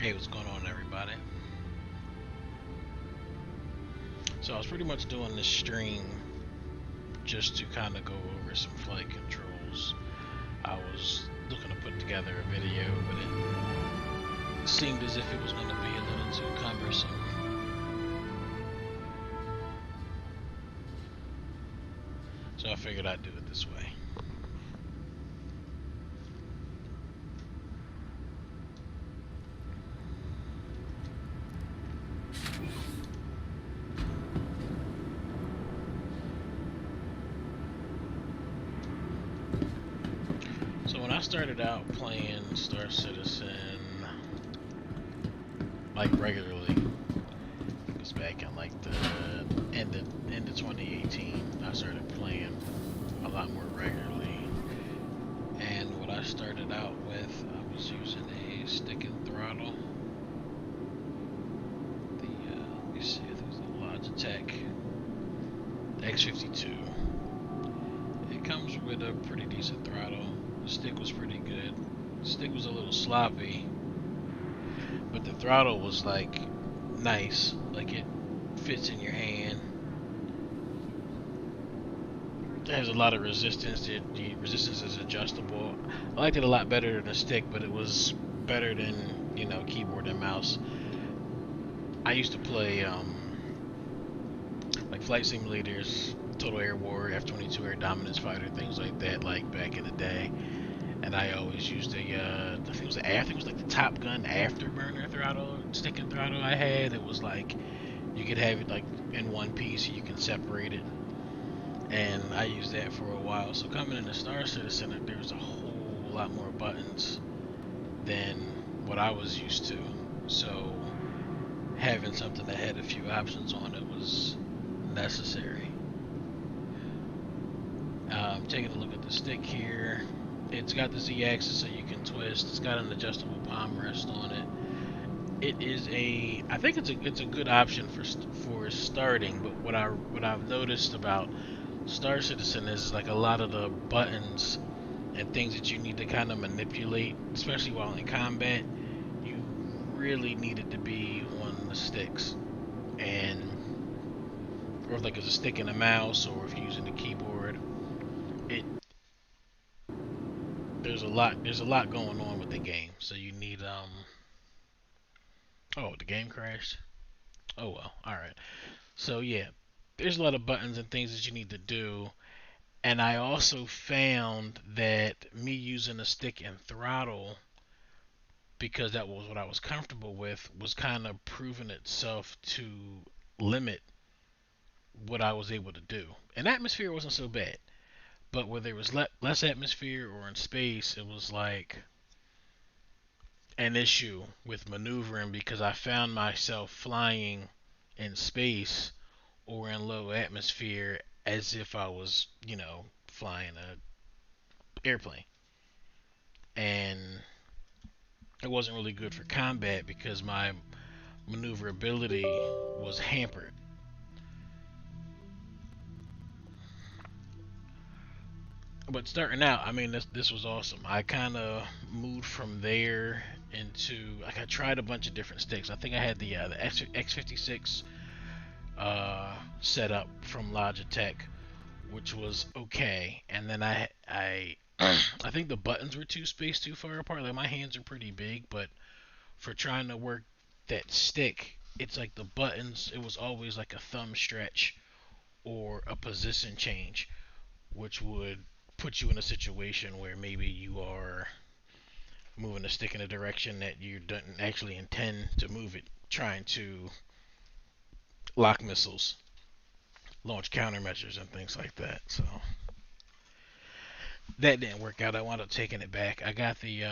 Hey, what's going on, everybody? So I was pretty much doing this stream just to kind of go over some flight controls. I was looking to put together a video, but it seemed as if it was going to be a little too cumbersome. So I figured I'd do it this way. So when I started out playing Star Citizen, like regularly, it was back in like the end of 2018. I started playing a lot more regularly, and what I started out with, I was using a stick and throttle. Let me see, I think it was the Logitech X52. It comes with a pretty decent throttle. The stick was pretty good. The stick was a little sloppy, but the throttle was like nice. Like it fits in your hand. It has a lot of resistance. The resistance is adjustable. I liked it a lot better than the stick, but it was better than, you know, keyboard and mouse. I used to play like flight simulators, Total Air War, F-22 Air Dominance Fighter, things like that, like back in the day. And I always used I think it was like the Top Gun afterburner throttle, stick and throttle I had. It was like you could have it like in one piece, you can separate it. And I used that for a while. So coming into Star Citizen, there's a whole lot more buttons than what I was used to. So having something that had a few options on it was necessary. Taking a look at the stick here. It's got the Z-axis so you can twist. It's got an adjustable palm rest on it. It is I think it's a good option for starting. But what I've noticed about Star Citizen is like a lot of the buttons and things that you need to kind of manipulate, especially while in combat, you really need it to be on the sticks, and or like as a stick and a mouse, or if you're using the keyboard. It there's a lot going on with the game, so you need oh, the game crashed. Oh well, all right. So yeah, there's a lot of buttons and things that you need to do. And I also found that me using a stick and throttle, because that was what I was comfortable with, was kind of proving itself to limit what I was able to do. And atmosphere wasn't so bad, but where there was less atmosphere or in space, it was like an issue with maneuvering, because I found myself flying in space or in low atmosphere as if I was, you know, flying a airplane. And it wasn't really good for combat because my maneuverability was hampered. But starting out, I mean, this was awesome. I kind of moved from there into, like, I tried a bunch of different sticks. I think I had the X56 set up from Logitech, which was okay. And then I I think the buttons were spaced too far apart. Like, my hands are pretty big, but for trying to work that stick, it's like the buttons, it was always like a thumb stretch or a position change, which would put you in a situation where maybe you are moving the stick in a direction that you don't actually intend to move it, trying to lock missiles, launch countermeasures, and things like that. So that didn't work out. I wound up taking it back. I got the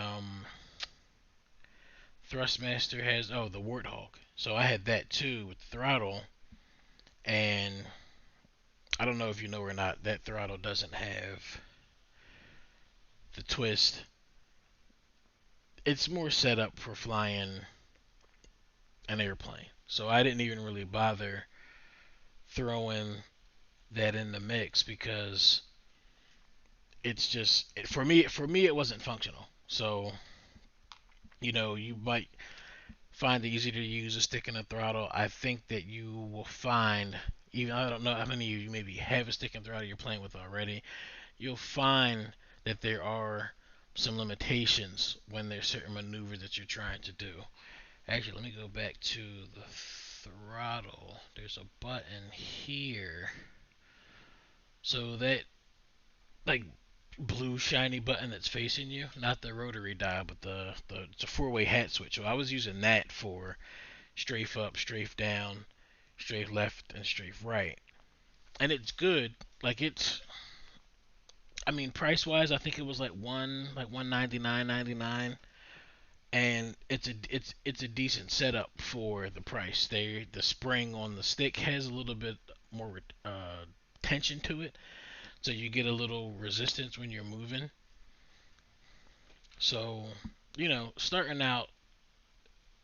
Thrustmaster has, oh, the Warthog. So I had that too with the throttle, and I don't know if you know or not, that throttle doesn't have the twist. It's more set up for flying an airplane. So I didn't even really bother throwing that in the mix, because it's just for me it wasn't functional. So, you know, you might find it easy to use a stick and a throttle. I think that you will find, even I don't know how many of you maybe have a stick and throttle you're playing with already, you'll find that there are some limitations when there's certain maneuvers that you're trying to do. Actually, let me go back to the throttle. There's a button here. So that like blue shiny button that's facing you, not the rotary dial, but the it's a four-way hat switch. So I was using that for strafe up, strafe down, strafe left, and strafe right. And it's good. Like it's, I mean, price wise, I think it was like 199.99, and it's a decent setup for the price. The spring on the stick has a little bit more tension to it, so you get a little resistance when you're moving. So, starting out,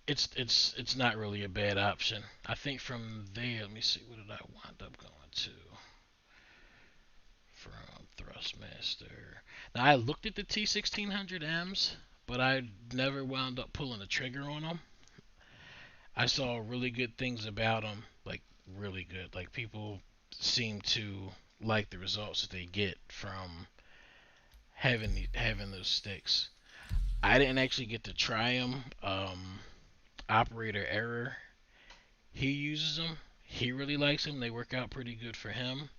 it's not really a bad option. I think from there, let me see, what did I wind up going to from Thrustmaster? Now I looked at the T1600Ms, but I never wound up pulling the trigger on them. I saw really good things about them, like really good. Like people seem to like the results that they get from having those sticks. I didn't actually get to try them. Operator Error, he uses them. He really likes them. They work out pretty good for him.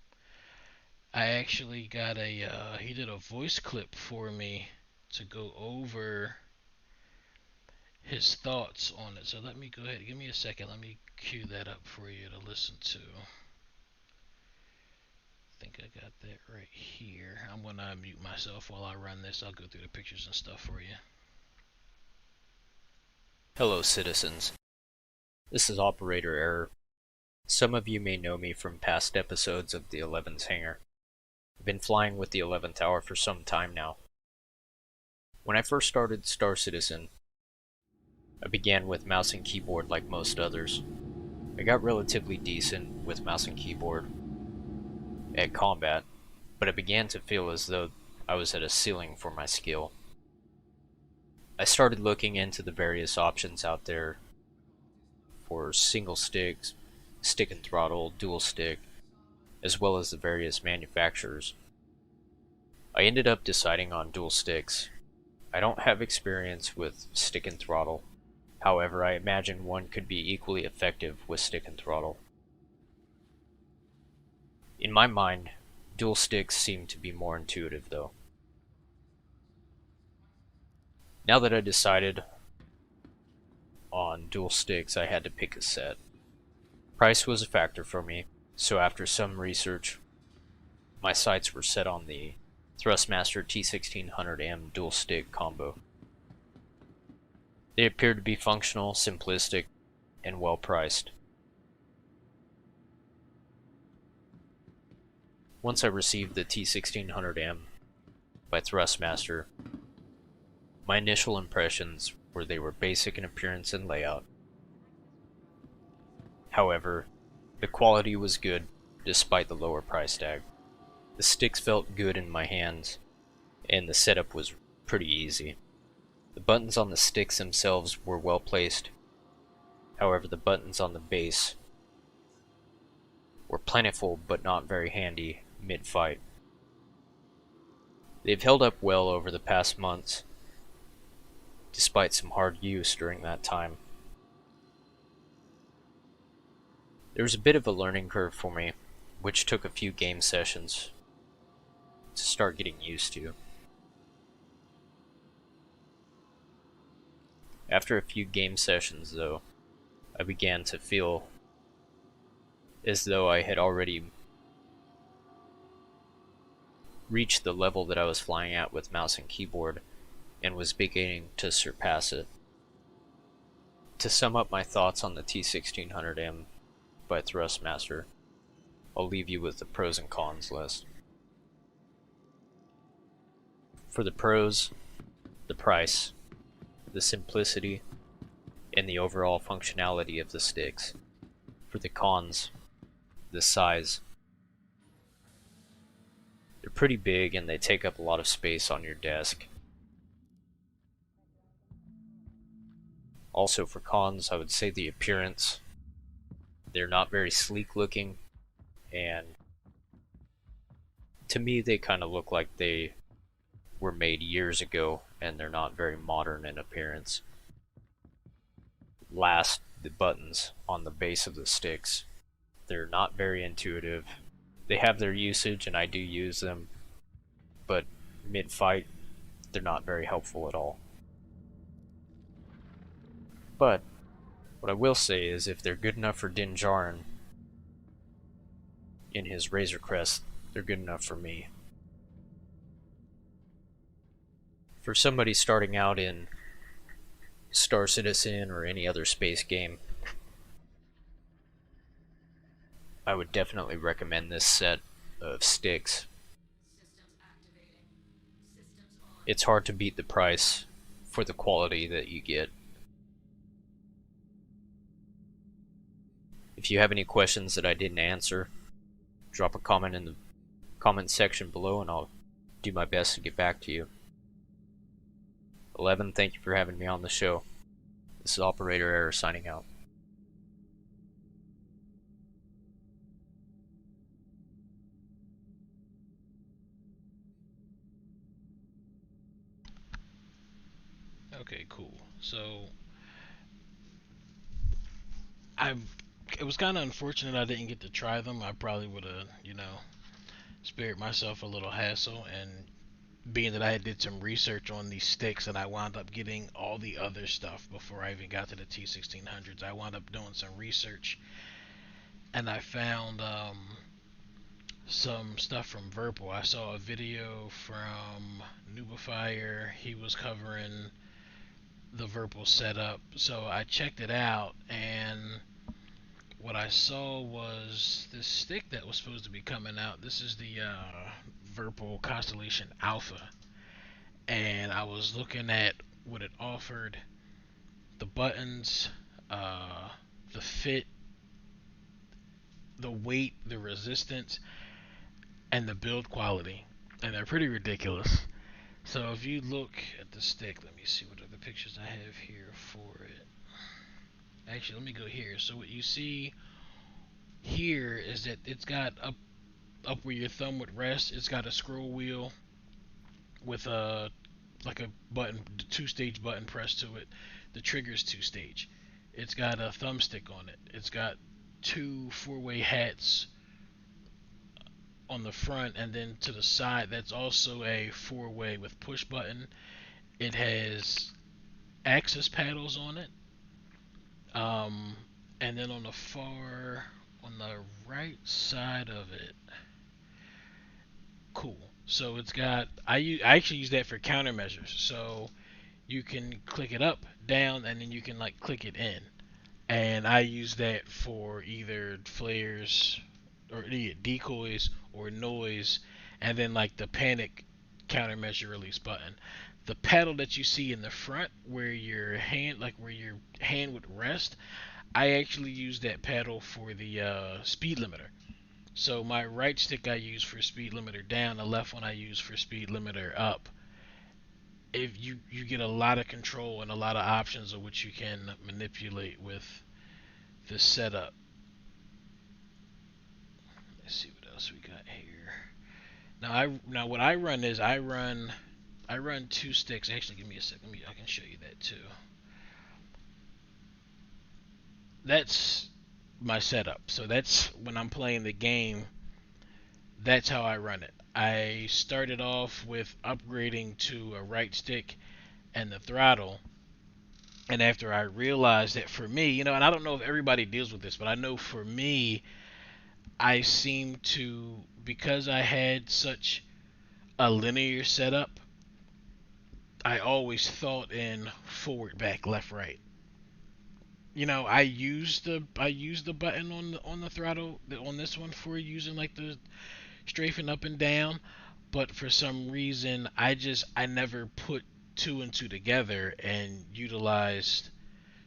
I actually got he did a voice clip for me to go over his thoughts on it. So let me go ahead. Give me a second. Let me cue that up for you to listen to. I think I got that right here. I'm going to mute myself while I run this. I'll go through the pictures and stuff for you. Hello, citizens. This is Operator Error. Some of you may know me from past episodes of the 11th Hangar. I've been flying with the 11th Hour for some time now. When I first started Star Citizen, I began with mouse and keyboard like most others. I got relatively decent with mouse and keyboard at combat, but I began to feel as though I was at a ceiling for my skill. I started looking into the various options out there for single sticks, stick and throttle, dual stick, as well as the various manufacturers. I ended up deciding on dual sticks. I don't have experience with stick and throttle. However, I imagine one could be equally effective with stick and throttle. In my mind, dual sticks seem to be more intuitive though. Now that I decided on dual sticks, I had to pick a set. Price was a factor for me, so after some research, my sights were set on the Thrustmaster T1600M dual stick combo. They appeared to be functional, simplistic, and well priced. Once I received the T1600M by Thrustmaster, my initial impressions were they were basic in appearance and layout. However, the quality was good despite the lower price tag. The sticks felt good in my hands, and the setup was pretty easy. The buttons on the sticks themselves were well placed. However, the buttons on the base were plentiful but not very handy mid-fight. They've held up well over the past months, despite some hard use during that time. There was a bit of a learning curve for me, which took a few game sessions to start getting used to. After a few game sessions, though, I began to feel as though I had already reached the level that I was flying at with mouse and keyboard, and was beginning to surpass it. To sum up my thoughts on the T1600M by Thrustmaster, I'll leave you with the pros and cons list. For the pros, the price, the simplicity, and the overall functionality of the sticks. For the cons, the size. They're pretty big and they take up a lot of space on your desk. Also, for cons, I would say the appearance. They're not very sleek looking, and to me, they kind of look like they were made years ago, and they're not very modern in appearance. Last, the buttons on the base of the sticks. They're not very intuitive. They have their usage, and I do use them, but mid-fight, they're not very helpful at all. But what I will say is, if they're good enough for Din Djarin in his Razor Crest, they're good enough for me. For somebody starting out in Star Citizen or any other space game, I would definitely recommend this set of sticks. It's hard to beat the price for the quality that you get. If you have any questions that I didn't answer, drop a comment in the comment section below and I'll do my best to get back to you. 11, thank you for having me on the show. This is Operator Error signing out. Okay, cool. So I it was kind of unfortunate I didn't get to try them. I probably would have, spared myself a little hassle. And being that I did some research on these sticks and I wound up getting all the other stuff before I even got to the T1600s, I wound up doing some research and I found some stuff from Virpil. I saw a video from Nubifier. He was covering the Virpil setup, so I checked it out, and what I saw was this stick that was supposed to be coming out. This is the Virpil Constellation Alpha, and I was looking at what it offered, the buttons, the fit, the weight, the resistance, and the build quality, and they're pretty ridiculous. So if you look at the stick, let me see what other pictures I have here for it. Actually, let me go here. So what you see here is that it's got up where your thumb would rest. It's got a scroll wheel with a like a button, two-stage button pressed to it. The trigger's two-stage. It's got a thumbstick on it. It's got two four-way hats on the front, and then to the side that's also a four-way with push button. It has axis paddles on it, and then on the right side of it, cool. So it's got I actually use that for countermeasures. So you can click it up, down, and then you can like click it in. And I use that for either flares or decoys or noise, and then like the panic countermeasure release button. The paddle that you see in the front where your hand would rest, I actually use that paddle for the speed limiter. So my right stick I use for speed limiter down, the left one I use for speed limiter up. If you get a lot of control and a lot of options of which you can manipulate with this setup. Let's see what else we got here. Now what I run is I run two sticks. Actually, give me a second. I can show you that too. That's my setup. So that's when I'm playing the game. That's how I run it. I started off with upgrading to a right stick and the throttle. And after I realized that for me, and I don't know if everybody deals with this, but I know for me, I seem to, because I had such a linear setup, I always thought in forward, back, left, right. I use the button on the throttle on this one for using like the strafing up and down, but for some reason I never put two and two together and utilized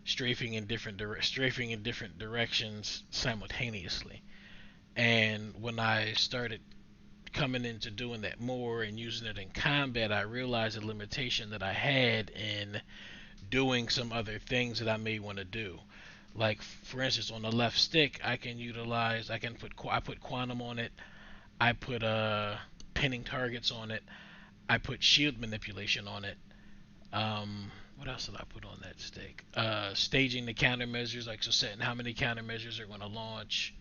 strafing in different directions simultaneously. And when I started coming into doing that more and using it in combat, I realized the limitation that I had in doing some other things that I may want to do. Like for instance, on the left stick, I put quantum on it. I put pinning targets on it. I put shield manipulation on it. What else did I put on that stick? Staging the countermeasures, like so setting how many countermeasures are going to launch.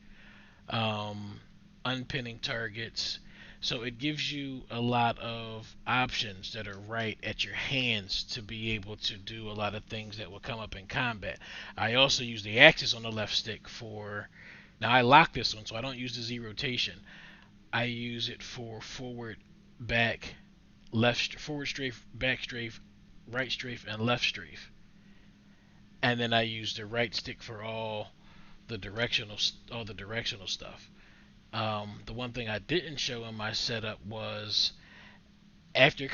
Um, Unpinning targets. So it gives you a lot of options that are right at your hands to be able to do a lot of things that will come up in combat. I also use the axis on the left stick for. Now I lock this one, so I don't use the Z rotation. I use it for forward, back, forward strafe, back strafe, right strafe, and left strafe. And then I use the right stick for all the directional stuff. The one thing I didn't show in my setup was after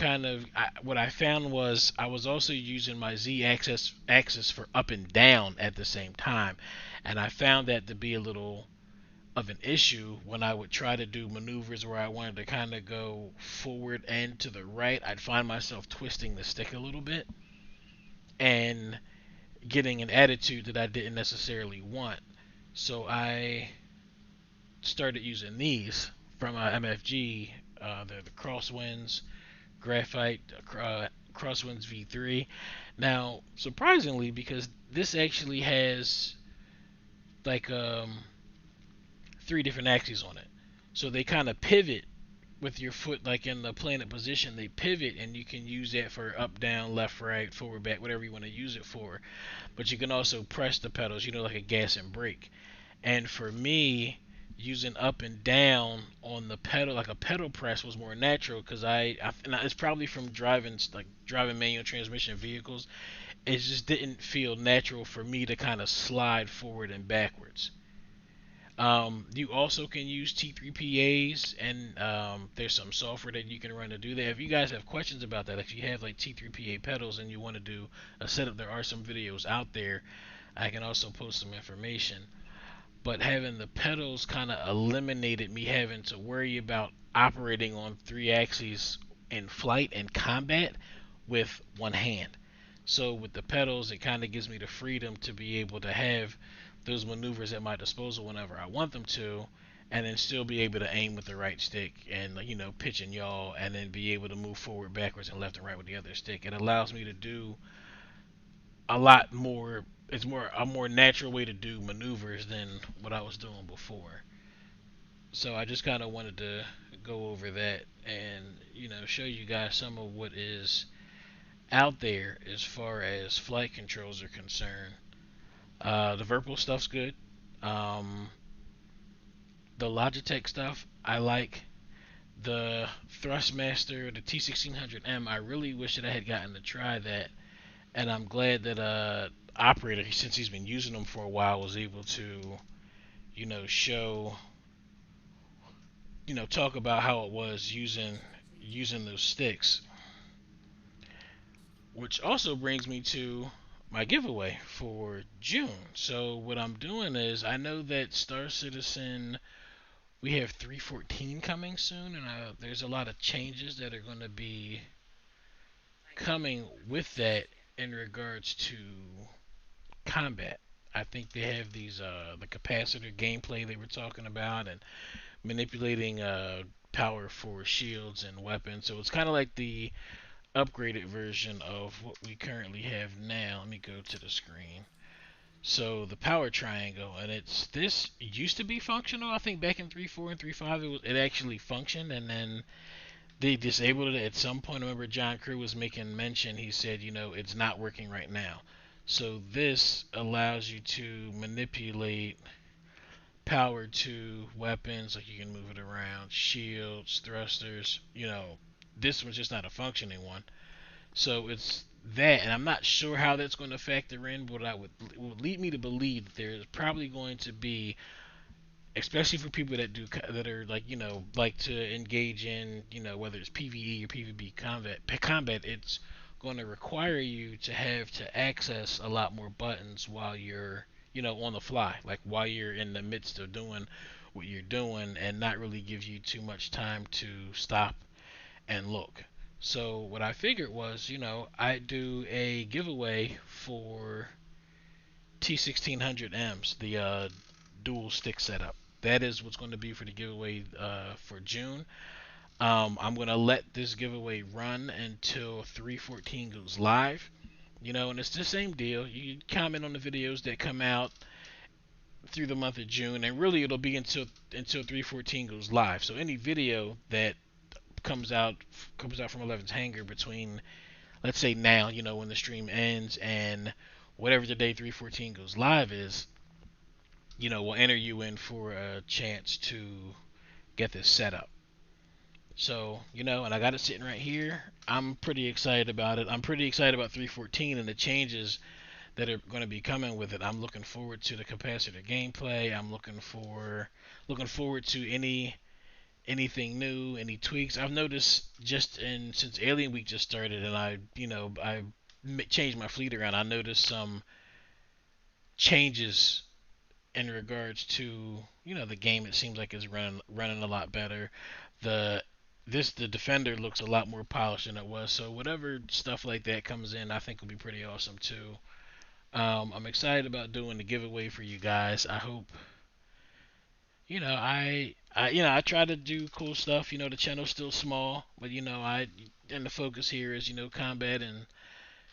what I found was I was also using my Z axis for up and down at the same time, and I found that to be a little of an issue when I would try to do maneuvers where I wanted to kind of go forward and to the right. I'd find myself twisting the stick a little bit and getting an attitude that I didn't necessarily want. So I started using these from MFG, the Crosswinds, Graphite, Crosswinds V3. Now, surprisingly, because this actually has like three different axes on it, so they kind of pivot with your foot like in the planet position. They pivot, and you can use that for up, down, left, right, forward, back, whatever you want to use it for. But you can also press the pedals, like a gas and brake. And for me, using up and down on the pedal, like a pedal press, was more natural because and it's probably from driving manual transmission vehicles. It just didn't feel natural for me to kind of slide forward and backwards. You also can use T3PAs, and there's some software that you can run to do that. If you guys have questions about that, if you have like T3PA pedals and you want to do a setup, there are some videos out there. I can also post some information. But having the pedals kind of eliminated me having to worry about operating on three axes in flight and combat with one hand. So with the pedals, it kind of gives me the freedom to be able to have those maneuvers at my disposal whenever I want them to, and then still be able to aim with the right stick and pitch and yaw, and then be able to move forward, backwards, and left and right with the other stick. It allows me to do a lot more. It's more a more natural way to do maneuvers than what I was doing before. So I just kind of wanted to go over that and show you guys some of what is out there as far as flight controls are concerned. The Virpil stuff's good. Um, the Logitech stuff I like. The Thrustmaster, the T1600M. I really wish that I had gotten to try that, and I'm glad that operator, since he's been using them for a while, was able to show talk about how it was using those sticks. Which also brings me to my giveaway for June. So what I'm doing is I know that Star Citizen, we have 314 coming soon, and there's a lot of changes that are going to be coming with that in regards to combat. I think they have these the capacitor gameplay they were talking about, and manipulating power for shields and weapons. So it's kind of like the upgraded version of what we currently have now. Let me go to the screen. So the power triangle, and this used to be functional. I think back in 3.4 and 3.5, it actually functioned, and then they disabled it at some point. I remember John Crew was making mention. He said, it's not working right now. So this allows you to manipulate power to weapons, like you can move it around, shields, thrusters. This one's just not a functioning one. So it's that, and I'm not sure how that's going to factor in, but it would lead me to believe that there's probably going to be, especially for people that are like to engage in whether it's PvE or PvP combat, it's going to require you to have to access a lot more buttons while you're on the fly, like while you're in the midst of doing what you're doing, and not really give you too much time to stop and look. So what I figured was, I'd do a giveaway for T1600Ms, the dual stick setup. That is what's going to be for the giveaway for June. I'm going to let this giveaway run until 314 goes live. And it's the same deal. You comment on the videos that come out through the month of June, and really it'll be until 314 goes live. So any video that comes out from 11's hangar between, let's say now, when the stream ends, and whatever the day 314 goes live is, we'll enter you in for a chance to get this set up. So, and I got it sitting right here. I'm pretty excited about it. I'm pretty excited about 314 and the changes that are going to be coming with it. I'm looking forward to the capacitor gameplay. I'm looking forward to anything new, any tweaks. I've noticed just since Alien Week just started, and I changed my fleet around. I noticed some changes in regards to the game. It seems like it's running a lot better. The defender looks a lot more polished than it was. So whatever stuff like that comes in, I think will be pretty awesome too. I'm excited about doing the giveaway for you guys. I hope I try to do cool stuff. The channel's still small, but and the focus here is combat and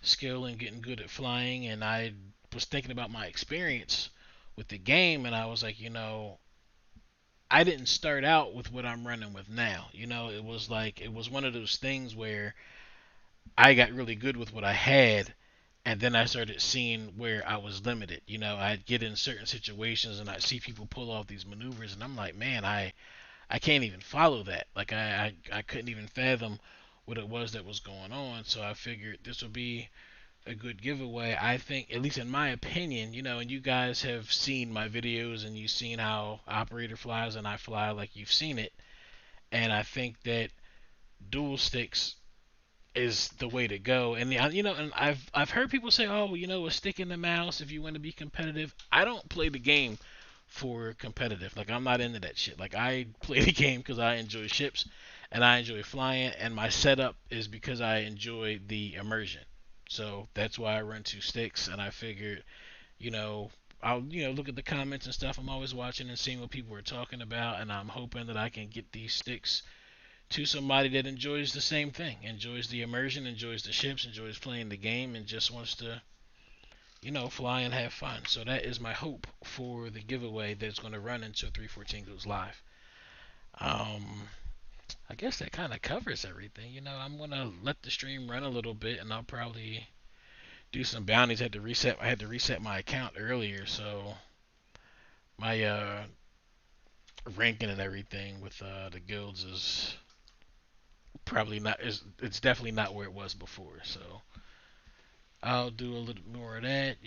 skill and getting good at flying. And I was thinking about my experience with the game, and I was like, I didn't start out with what I'm running with now. It was one of those things where I got really good with what I had, and then I started seeing where I was limited. I'd get in certain situations and I'd see people pull off these maneuvers, and I'm like, man, I can't even follow that. Like I couldn't even fathom what it was that was going on. So I figured this would be a good giveaway. I think, at least in my opinion, and you guys have seen my videos and you've seen how operator flies and I fly like you've seen it. And I think that dual sticks is the way to go. And and I've heard people say, oh, well, a stick in the mouse if you want to be competitive. I don't play the game for competitive. Like, I'm not into that shit. Like, I play the game because I enjoy ships and I enjoy flying, and my setup is because I enjoy the immersion. So that's why I run two sticks, and I figured, you know, I'll look at the comments and stuff. I'm always watching and seeing what people are talking about, and I'm hoping that I can get these sticks to somebody that enjoys the same thing, enjoys the immersion, enjoys the ships, enjoys playing the game, and just wants to, fly and have fun. So that is my hope for the giveaway that's going to run until 314 goes live. Um, I guess that kind of covers everything. I'm gonna let the stream run a little bit, and I'll probably do some bounties. I had to reset my account earlier, so my ranking and everything with the guilds is probably not is it's definitely not where it was before. So I'll do a little more of that,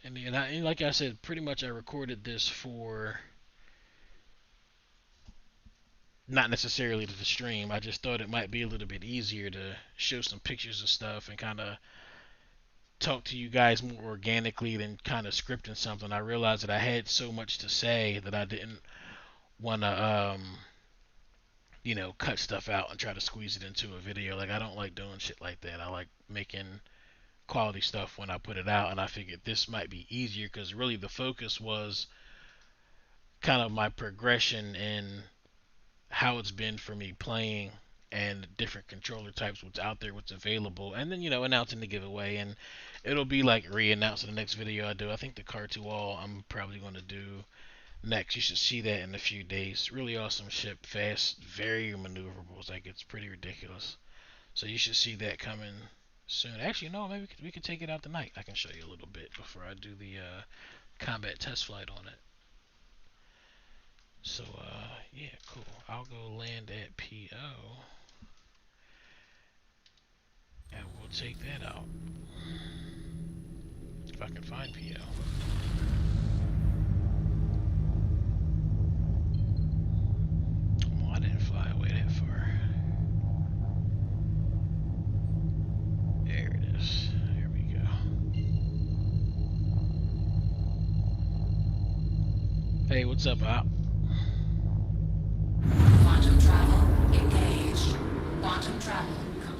and like I said, pretty much I recorded this for not necessarily to the stream. I just thought it might be a little bit easier to show some pictures and stuff and kind of talk to you guys more organically than kind of scripting something. I realized that I had so much to say that I didn't want to cut stuff out and try to squeeze it into a video. Like, I don't like doing shit like that. I like making quality stuff when I put it out, and I figured this might be easier because really the focus was kind of my progression in how it's been for me playing and different controller types, what's out there, what's available, and then announcing the giveaway. And it'll be like re-announcing the next video I do. I think the khartu-al I'm probably going to do next. You should see that in a few days. Really awesome ship, fast, very maneuverable. It's like, it's pretty ridiculous. So you should see that coming soon. Actually, no, maybe we could take it out tonight. I can show you a little bit before I do the combat test flight on it. So yeah, cool. I'll go land at PO, and we'll take that out if I can find PO. Well, I didn't fly away that far. There it is. Here we go. Hey, what's up, Op? Quantum travel engaged. Quantum travel complete.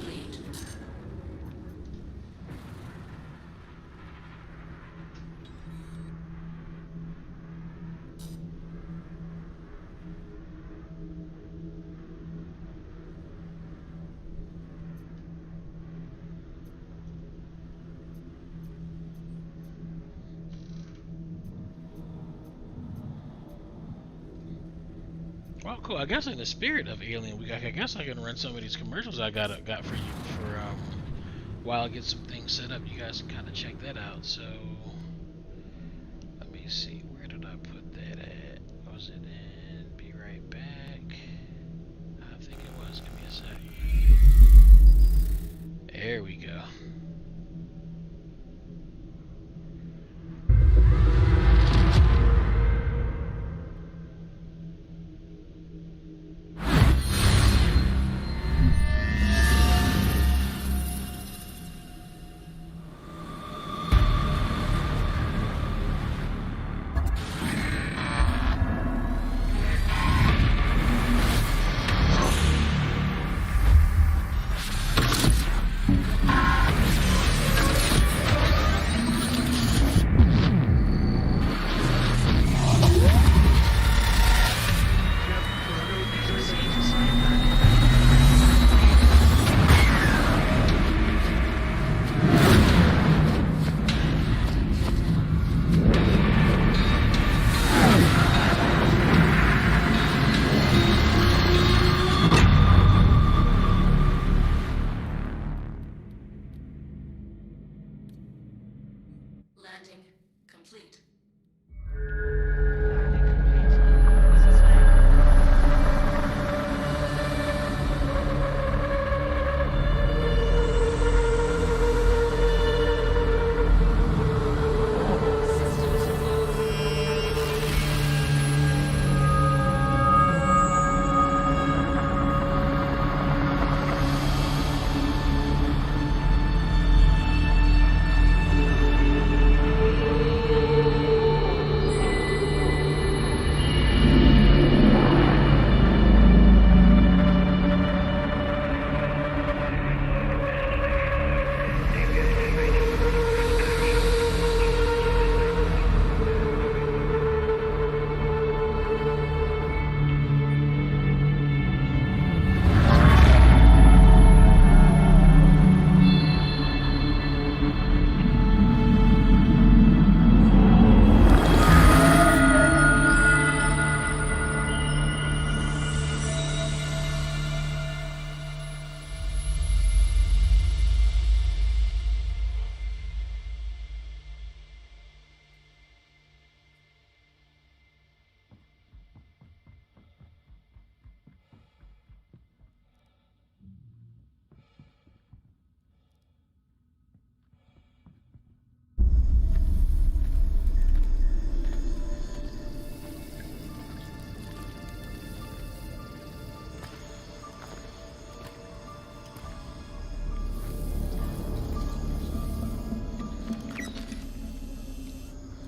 Well, cool. I guess in the spirit of Alien Week, I guess I can run some of these commercials I got for you for while I get some things set up. You guys can kind of check that out. So let me see. Where did I put that at? Was it in? Be right back. I think it was. Give me a sec. There we go. Landing complete.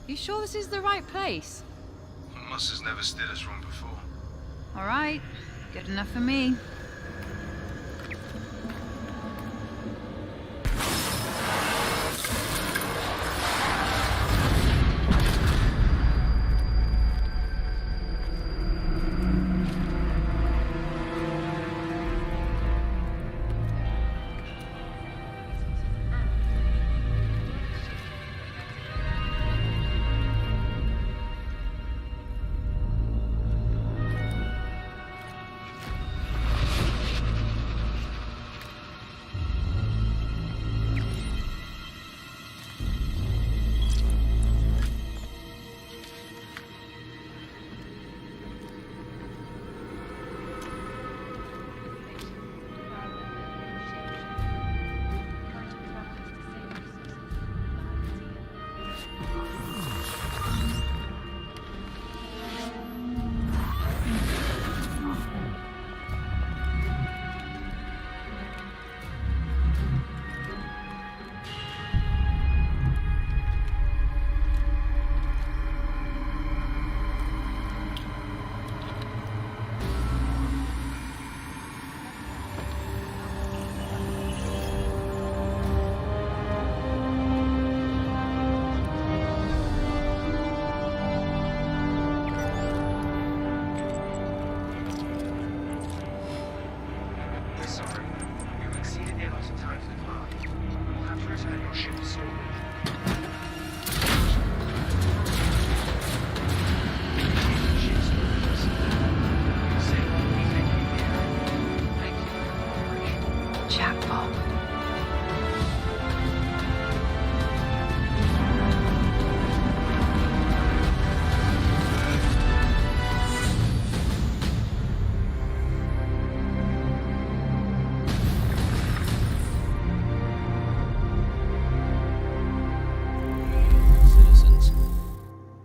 You sure this is the right place? Moss has never steered us wrong before. All right. Good enough for me.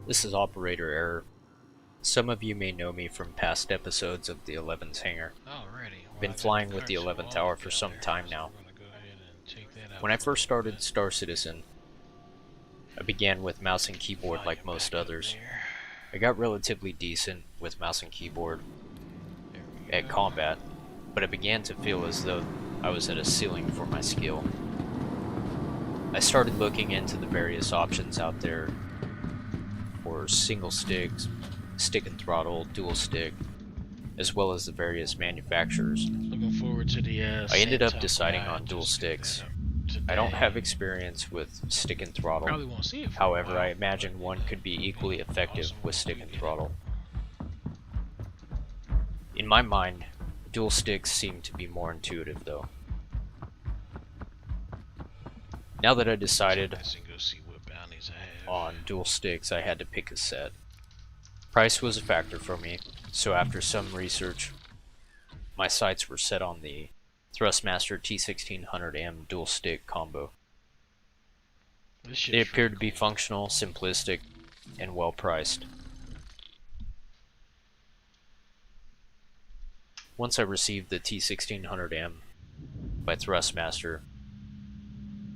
This is operator error. Some of you may know me from past episodes of the 11's hangar. Alrighty. I've been flying with the 11th Tower for some time now. We're gonna go ahead and take that out When I for a first little started bit. Star Citizen, I began with mouse and keyboard Volume like most back up others. there. I got relatively decent with mouse and keyboard There we at go. combat, but I began to feel as though I was at a ceiling for my skill. I started looking into the various options out there for single sticks, stick and throttle, dual stick, as well as the various manufacturers. Looking forward to the I ended up Santo deciding guide. on dual Just pick sticks. that up today. I don't have experience with stick and throttle. Probably won't see it for a However, while, I imagine but, one could be equally effective awesome with when stick we and get it. throttle. In my mind, dual sticks seem to be more intuitive though. Now that I decided Let's go see what bounties I have. on dual sticks, I had to pick a set. Price was a factor for me, so after some research, my sights were set on the Thrustmaster T1600M dual stick combo. This shit's They appeared to pretty be cool. functional, simplistic, and well priced. Once I received the T1600M by Thrustmaster,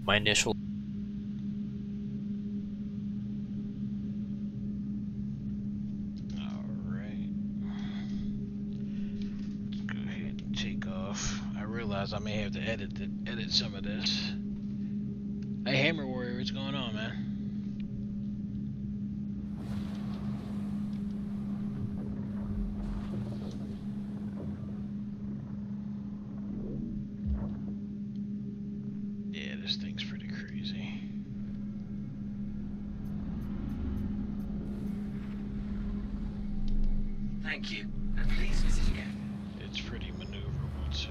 my initial Alright. Let's go ahead and take off. I realize I may have to edit some of this. Hey Hammer Warrior, what's going on, man? Yeah, this thing's pretty crazy. Thank you, and please visit again. It's pretty maneuverable too.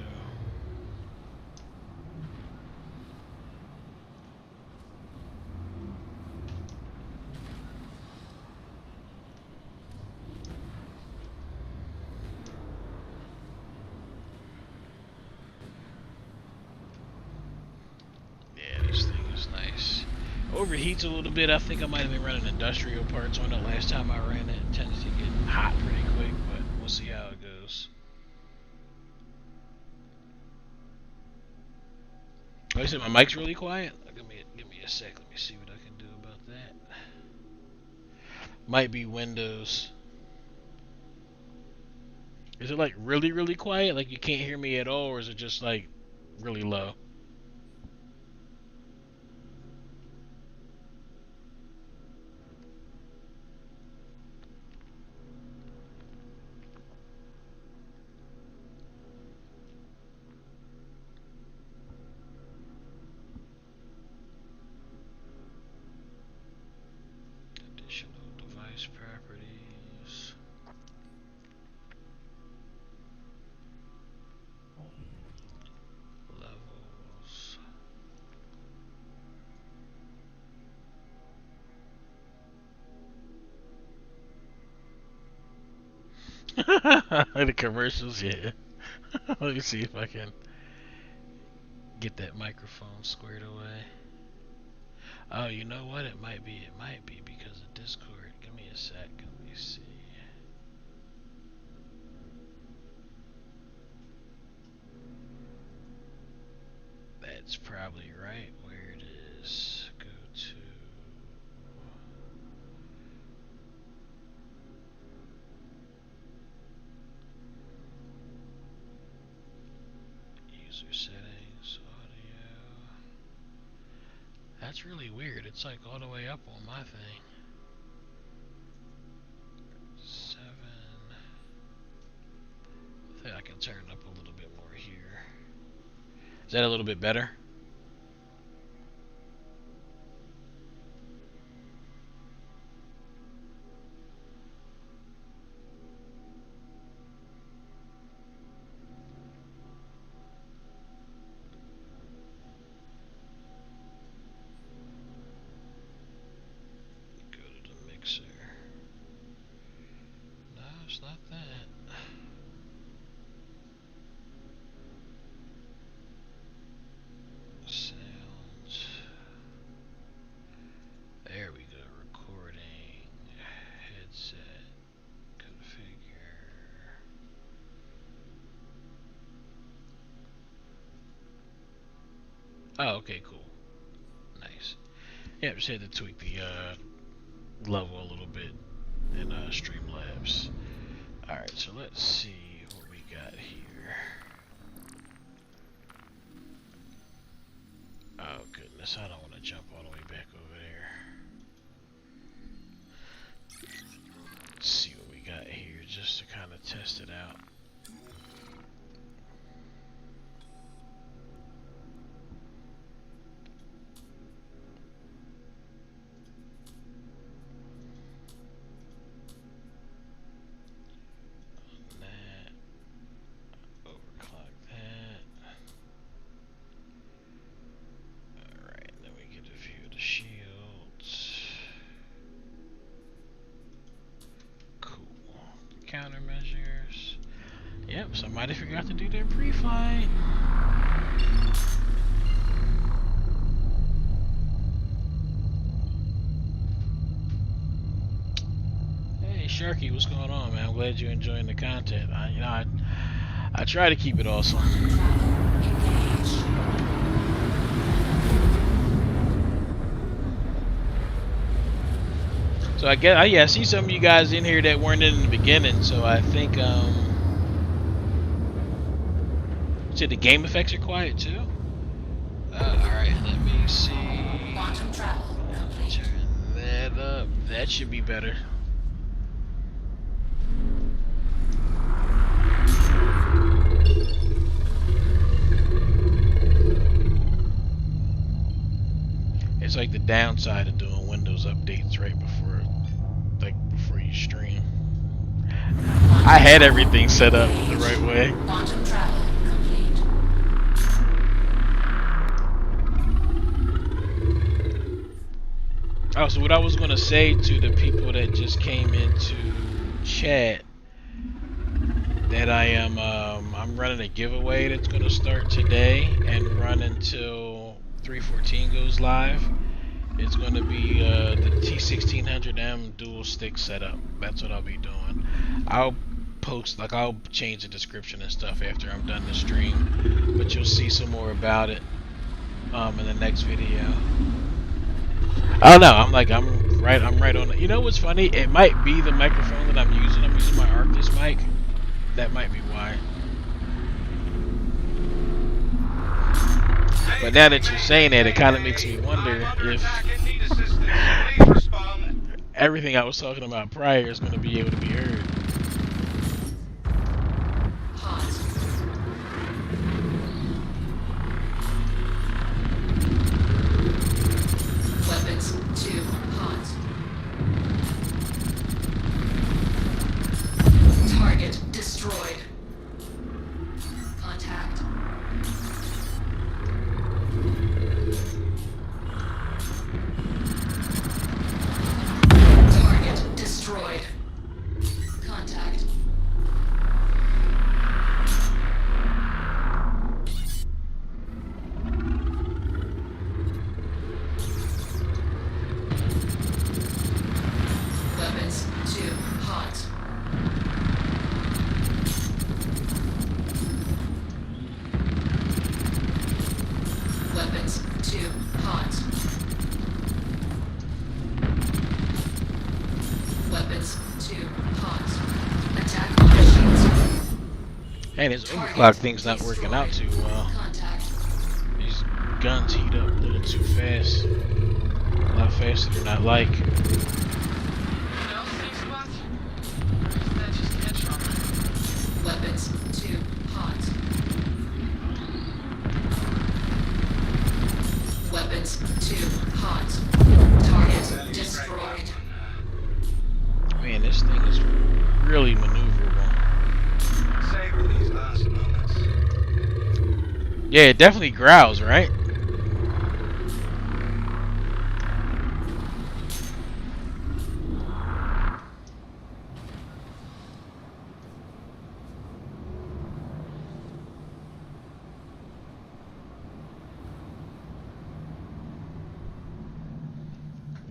Yeah, this thing is nice. Overheats a little bit. I think I might have been running industrial parts on it last time I ran it. It tends to get hot pretty quick, but we'll see how it goes. Oh, you said my mic's really quiet? Give me a sec. Let me see what I can do about that. Might be Windows. Is it like really, really quiet? Like you can't hear me at all, or is it just like really low? Additional device properties. Levels. The commercials, yeah. Let me see if I can get that microphone squared away. Oh, you know what? It might be because of Discord. Give me a sec. Let me see. That's probably right where it is. Go to user settings, audio. That's really weird. It's like all the way up on my thing. 7. I think I can turn it up a little bit more here. Is that a little bit better? Go to the mixer. No, it's not that. Sounds. There we go. Recording. Oh, okay, cool. Nice. Yeah, just had to tweak the level a little bit in Streamlabs. Alright, so let's see what we got here. Oh, goodness, I don't want to jump all the way back over there. Let's see what we got here just to kind of test it out. Countermeasures. Yep, somebody forgot to do their pre-flight. Hey Sharky, what's going on, man? I'm glad you're enjoying the content. I try to keep it awesome. So I guess I see some of you guys in here that weren't in the beginning. So I think the game effects are quiet too. All right, let me see. Quantum travel complete. Turn that up. That should be better. It's like the downside of doing Windows updates right before you stream. I had everything set up the right way. Quantum travel complete. Oh, so what I was gonna say to the people that just came into chat, that I'm running a giveaway that's gonna start today and run until 314 goes live. It's going to be the T1600M dual stick setup. That's what I'll be doing. I'll change the description and stuff after I'm done the stream, but you'll see some more about it in the next video. Oh no, I'm right on it. You know what's funny? It might be the microphone that I'm using. I'm using my Arctis mic. That might be why. But now that you're saying that, it kind of makes me wonder if everything I was talking about prior is going to be able to be heard. Weapons 2 hot. Target destroyed. Contact. Target destroyed. Contact. Weapons 2 hot. Weapons 2 hot. Weapons 2 hot. Attack on shields. Hey, this overclock thing's not working out too well. Contact. These guns heat up a little too fast. A lot faster than I like. Weapons 2 hot. Weapons 2 hot. Target destroyed. Man, this thing is really maneuverable. Savor these last moments. Yeah, it definitely growls, right?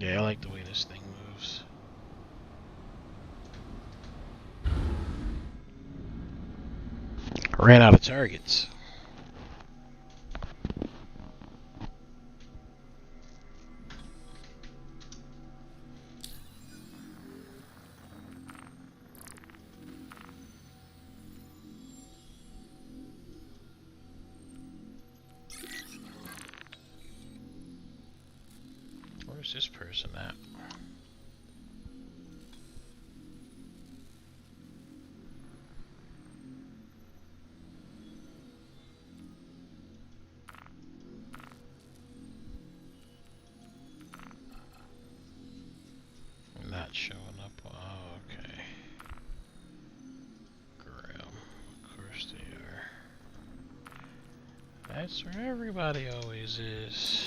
Yeah, I like the way this thing moves. Ran out of targets. Where's this person at? Not showing up. Oh, okay. Grim. Of course they are. That's where everybody always is.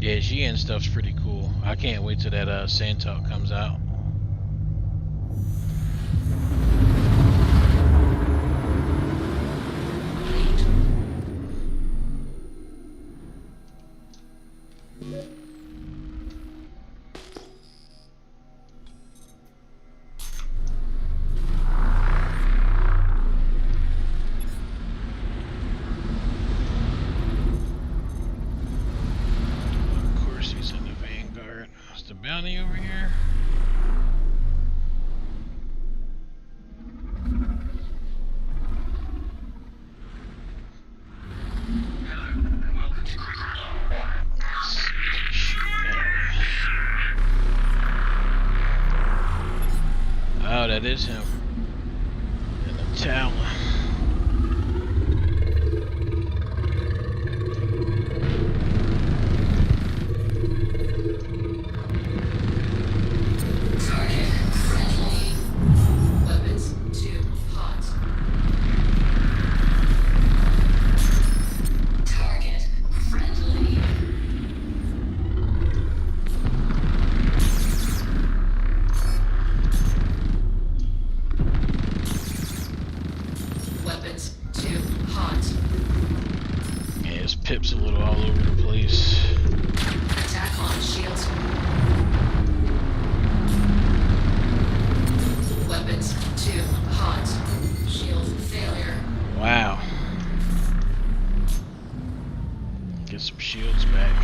Yeah, GN stuff's pretty cool. I can't wait till that Sand Talk comes out. Bounty over here. Hello, and welcome to Oh, that is him. In the Talon. Pip's a little all over the place. Attack on shields. Weapons 2 hot. Shield failure. Wow. Get some shields back.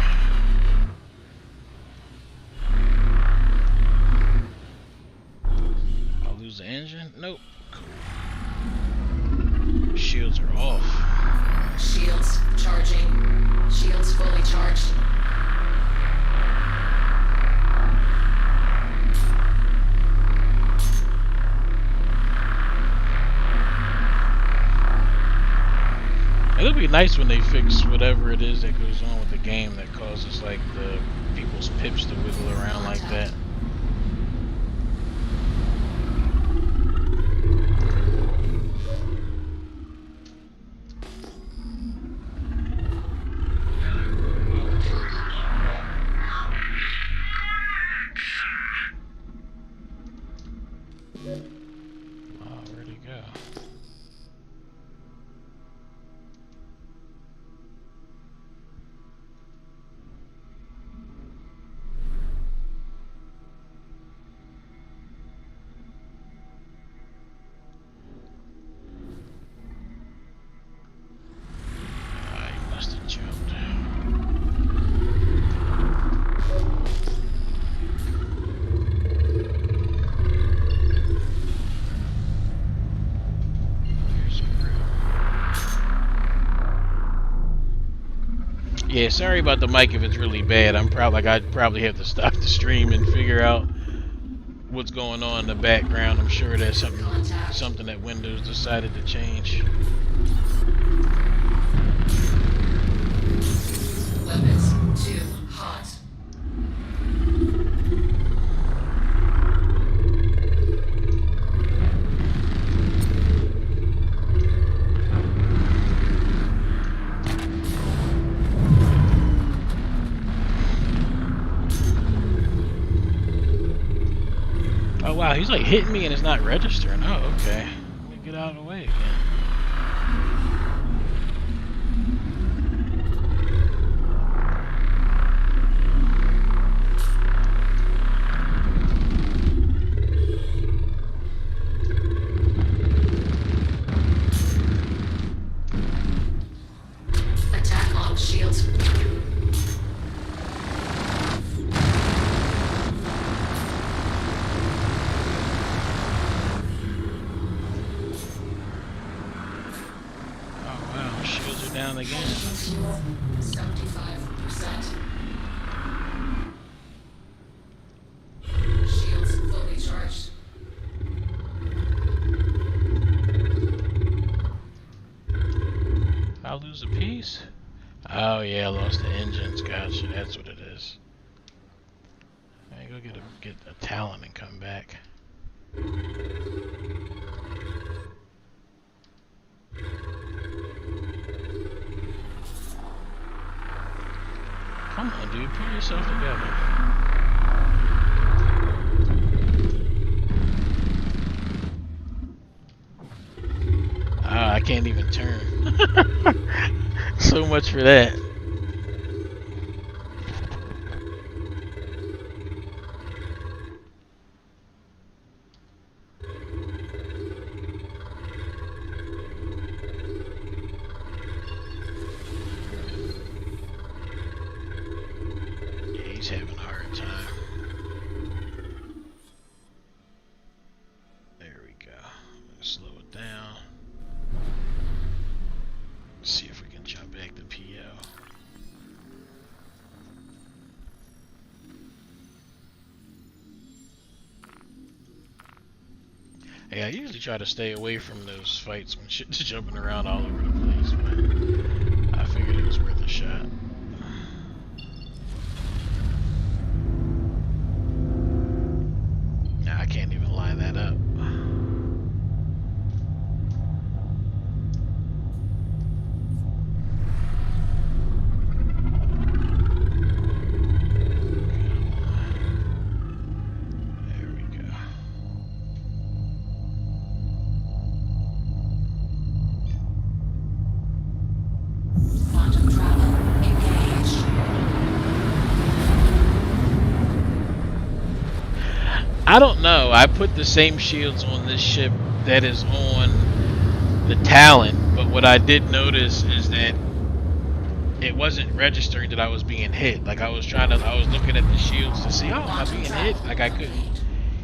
I'll lose the engine? Nope. Cool. Shields are off. Shields charging. Shields fully charged. It'll be nice when they fix whatever it is that goes on with the game that causes like the people's pips to wiggle around like that. Where'd he go? He must have jumped. Yeah, sorry about the mic if it's really bad. I'd probably have to stop the stream and figure out what's going on in the background. I'm sure that's something that Windows decided to change. Weapons 2 hot. Oh wow, he's like hitting me and it's not registering. Oh, okay. Let me get out of the way again. Attack on shields. down again. Fuel 75%. Shields fully charged. I lose a piece? Oh yeah, I lost the engines. Gotcha, that's what it is. Alright, go get a Talon and come back. Come on, dude, pull yourself together. Ah, I can't even turn. So much for that. Yeah, he's having a hard time. There we go. Let's slow it down. See if we can jump back to PO. Yeah, I usually try to stay away from those fights when shit's jumping around all over the place, but I figured it was worth a shot. Nah, I can't even line that up. Quantum travel engaged. I don't know. I put the same shields on this ship that is on the Talon, but what I did notice is that it wasn't registering that I was being hit. Like I was looking at the shields to see, oh, am I being hit? Like I couldn't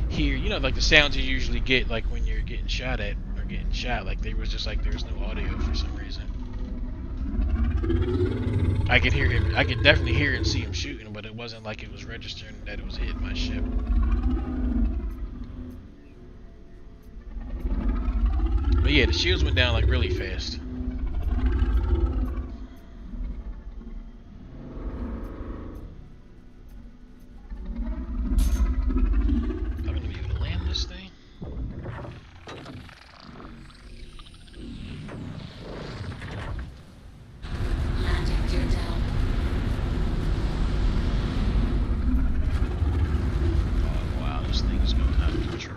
hear, you know, like the sounds you usually get like when you're getting shot at or getting shot. Like they was just like there was no audio for some reason. I could hear him. I could definitely hear and see him shooting, but it wasn't like it was registering that it was hitting my ship. But yeah, the shields went down like really fast. I'm gonna be able to land this thing. Landing gear down. Oh wow, this thing is going out of control.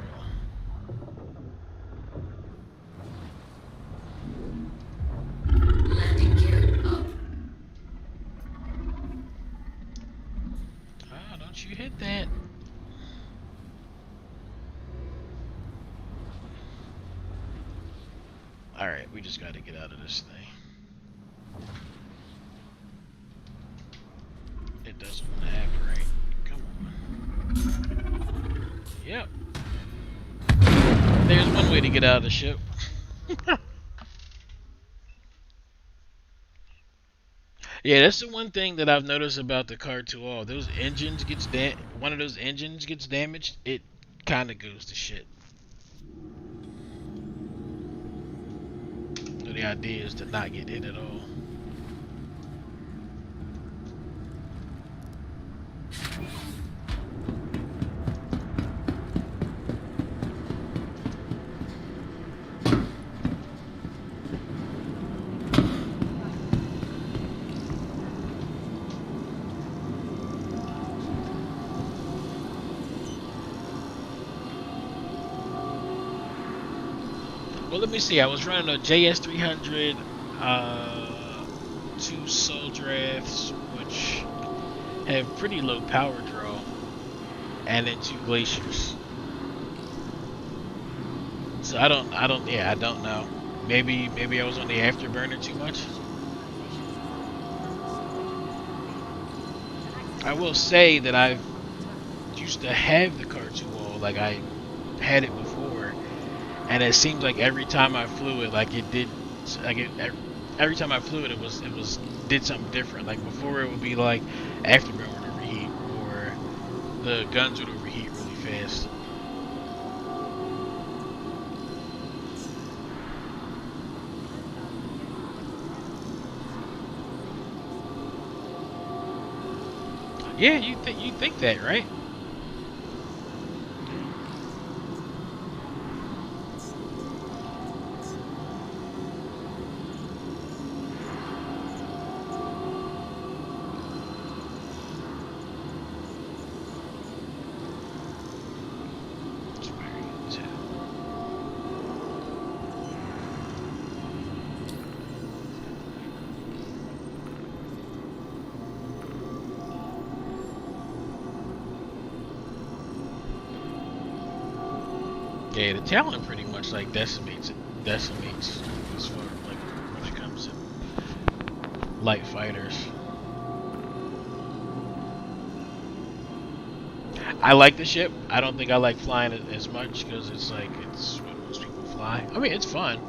Landing gear up. Ah, don't you hit that. Alright, we just gotta get out of this thing. It doesn't want to evaporate. Come on. Yep. There's one way to get out of the ship. Yeah, that's the one thing that I've noticed about the khartu-al. Those engines one of those engines gets damaged, it kind of goes to shit. So the idea is to not get hit at all. Well, let me see. I was running a JS300, 2 Soul Drafts, which have pretty low power draw, and then 2 Glaciers. So I don't know. Maybe I was on the afterburner too much. I will say that I used to have the khartu-al, like I had it before. And it seems like every time I flew it, like it did, like every time I flew it, it was did something different. Like before, it would be like afterburn would overheat, or the guns would overheat really fast. Yeah, you think that, right? It's very intense. Yeah, the Talon pretty much like decimates as far like when it comes to light fighters. I like the ship. I don't think I like flying it as much because it's like it's what most people fly. I mean, it's fun.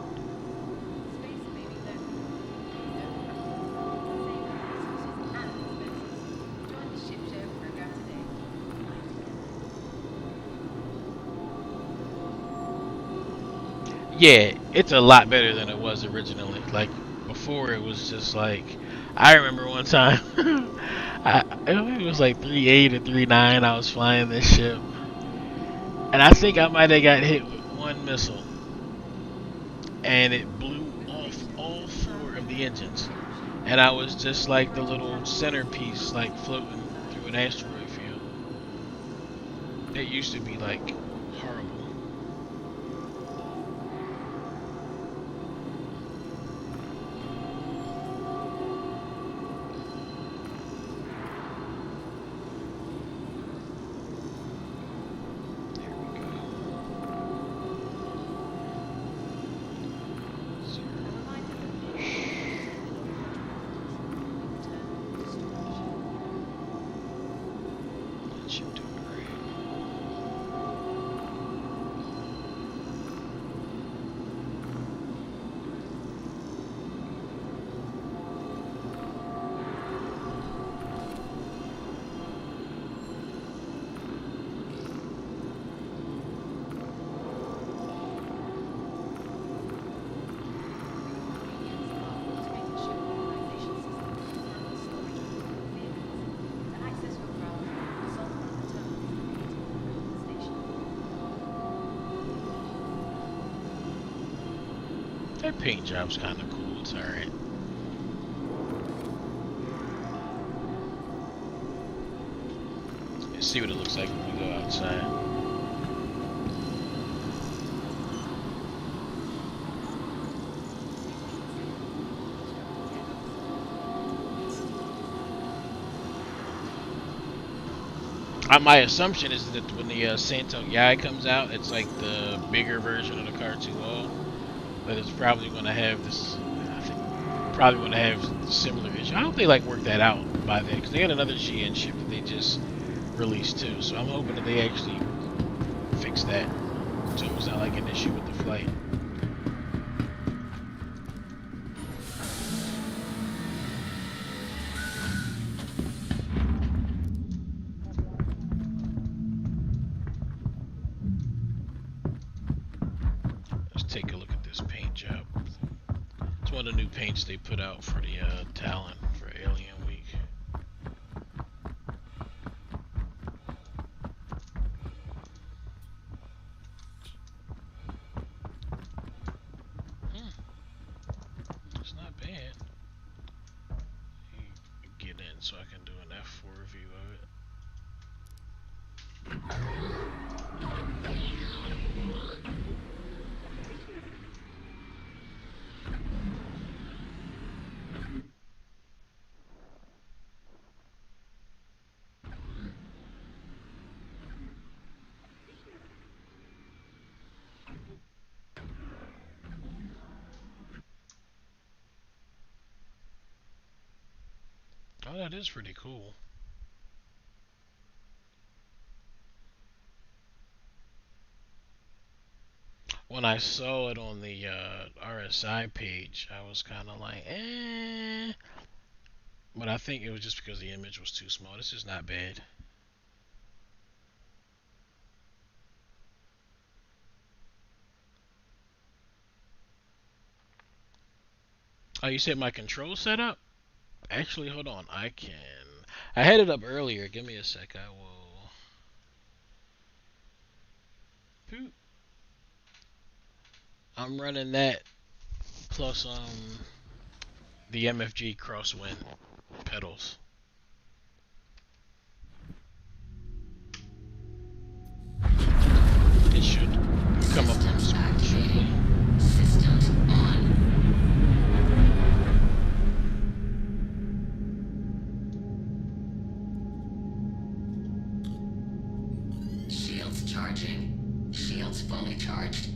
Yeah, it's a lot better than it was originally. Like before, it was just like I remember one time, it was like 3.8 or 3.9. I was flying this ship, and I think I might have got hit with one missile, and it blew off all four of the engines, and I was just like the little centerpiece, like floating through an asteroid field. It used to be like horrible. There we go. That should do great. That paint job's kind of cool. It's alright. Let's see what it looks like when we go outside. My assumption is that when the Santo Yai comes out, it's like the bigger version of the khartu-al, but it's probably going to have this. I think probably going to have similar issue. I hope they like work that out by then, because they got another GN ship that they just released too. So I'm hoping that they actually fix that, so it's not like an issue with the flight. Let's take a look at this paint job. It's one of the new paints they put out for the Talon for Alien Week. It's not bad. You get in so I can do an F4 review of it. Oh, that is pretty cool. when I saw it on the RSI page, I was kind of like, eh. But I think it was just because the image was too small. This is not bad. Oh, you said my control setup? Actually, hold on. I had it up earlier. Give me a sec. I will. Boop. I'm running that plus the MFG Crosswind pedals. It should come up on the screen shortly. Systems on. Shields charging. Shields fully charged.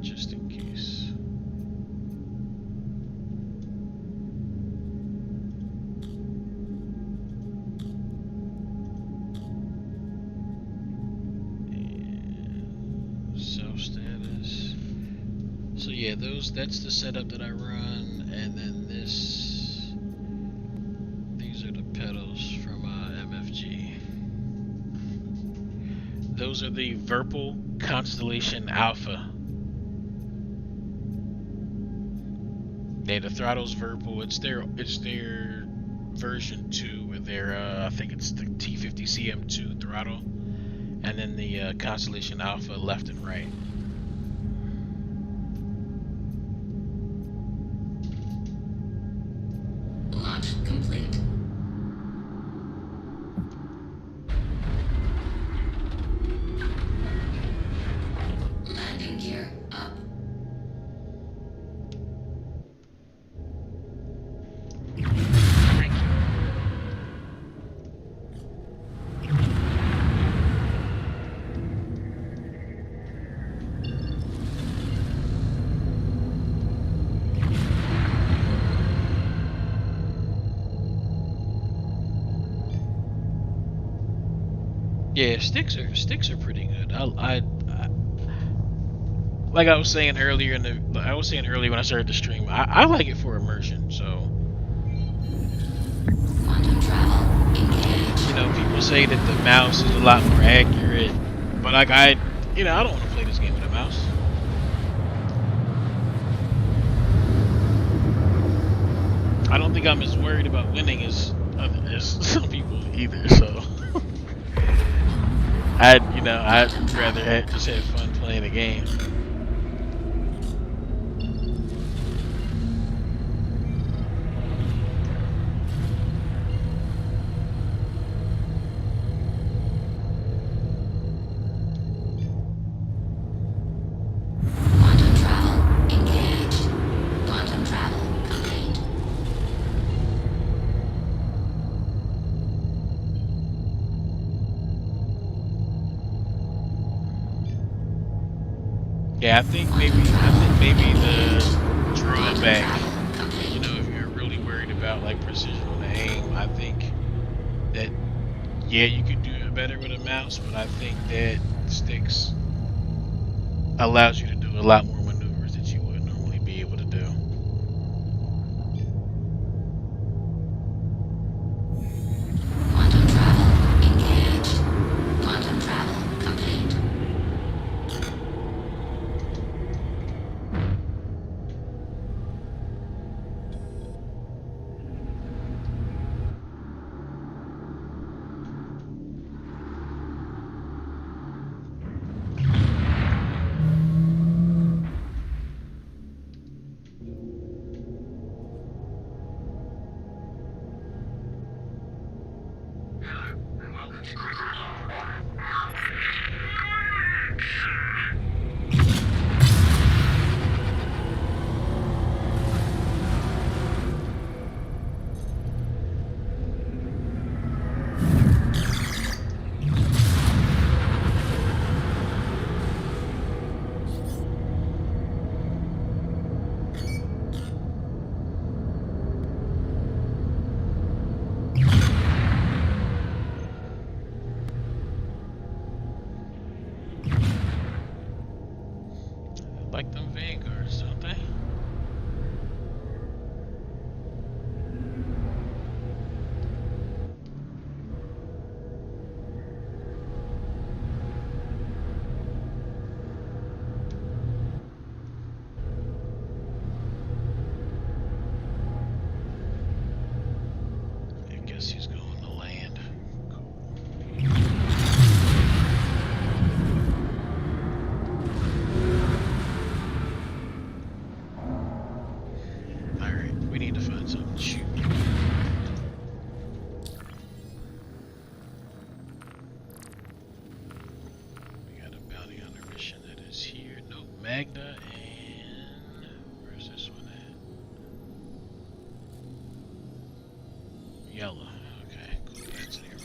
Just in case. And self status. So yeah, that's the setup that I run, and then these are the pedals from MFG. Those are the Virpil Constellation Alpha. Yeah, the throttle's Virpil. It's their version 2 with their I think it's the T50CM2 throttle, and then the Constellation Alpha left and right. Launch complete. Landing gear up. Yeah, sticks are pretty good. Like I was saying earlier when I started the stream, I like it for immersion. So Quantum travel engaged. you know, people say that the mouse is a lot more accurate, but like I don't want to play this game with a mouse. I don't think I'm as worried about winning as some people either. So I'd rather just have fun playing the game. Quantum travel engaged. Quantum travel complete. Yeah, I think maybe the drawback, Complete. you know, if you're really worried about like precision on the aim, I think that yeah, you could do it better with a mouse, but I think that sticks allows you to do a lot more maneuvers that you would normally be able to do. Quantum travel engaged. Quantum travel complete. like them Vanguards, don't they? I guess he's going to land. Cool. Alright, we need to find something to shoot. We got a bounty hunter mission that is here. Nope, Magna and where's this one at? Yellow. Okay, cool. That's nearby.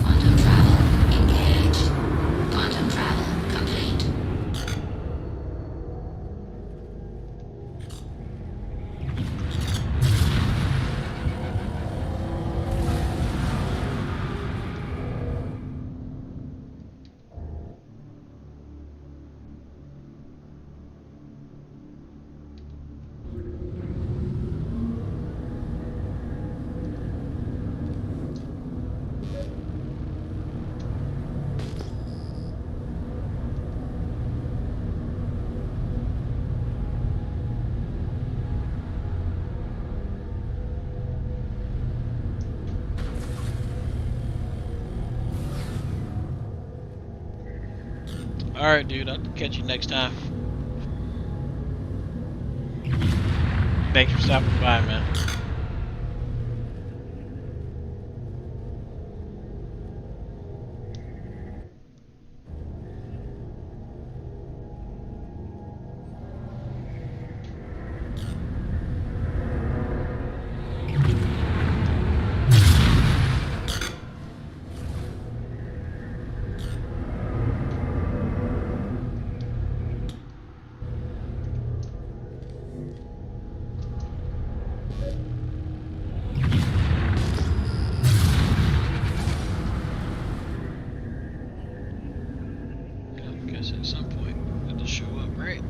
Quantum travel engaged. Quantum travel complete. Alright, dude, I'll catch you next time. Thanks for stopping by, man. I guess at some point it'll show up, right?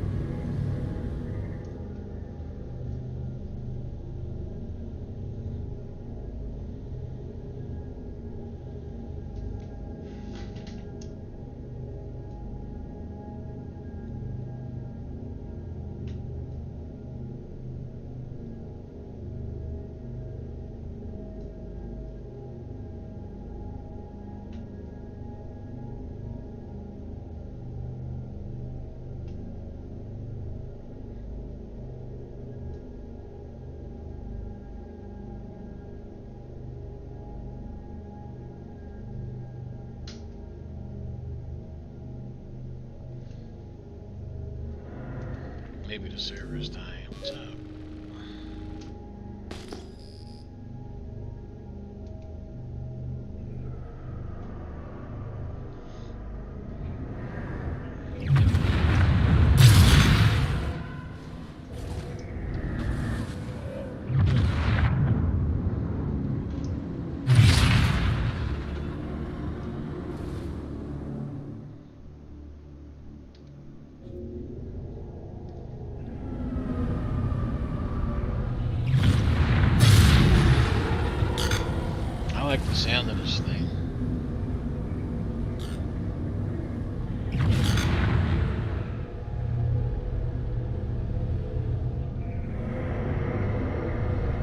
Maybe the server's dying. What's up? I like the sound of this thing.